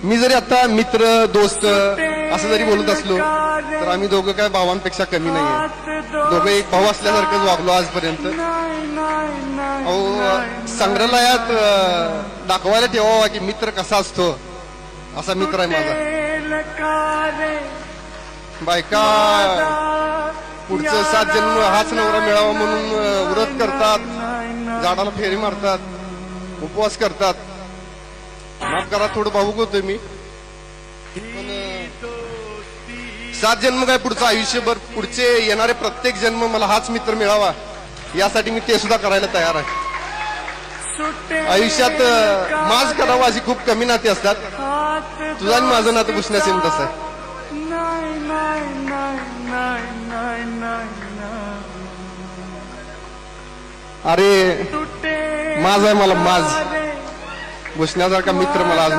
मी जरी आता मित्र दोस्त असं जरी बोलत असलो तर आम्ही दोघं काय भावांपेक्षा कमी नाहीये. दोघं एक भाऊ असल्यासारखंच वागलो आजपर्यंत. अहो संग्रहालयात दाखवायला ठेवावा की मित्र कसा असतो, असा मित्र आहे माझा. बायका पुढचं 7 जन्म हाच नवरा मिळावा म्हणून व्रत करतात, झाडाला फेरी मारतात, उपवास करतात. माफ करा थोडं भावुक होतोय मी, पण 7 जन्म काय पुढचं आयुष्यभर, पुढचे येणारे प्रत्येक जन्म मला हाच मित्र मिळावा यासाठी मी ते सुद्धा करायला तयार आहे. आयुष्यात माझ करावं अशी खूप कमी नाती असतात. तुझा आणि माझं नातं पुसण्यास येऊन तसं आहे. अरे माझ आहे मला माझ बसण्यासारखा मित्र मला आज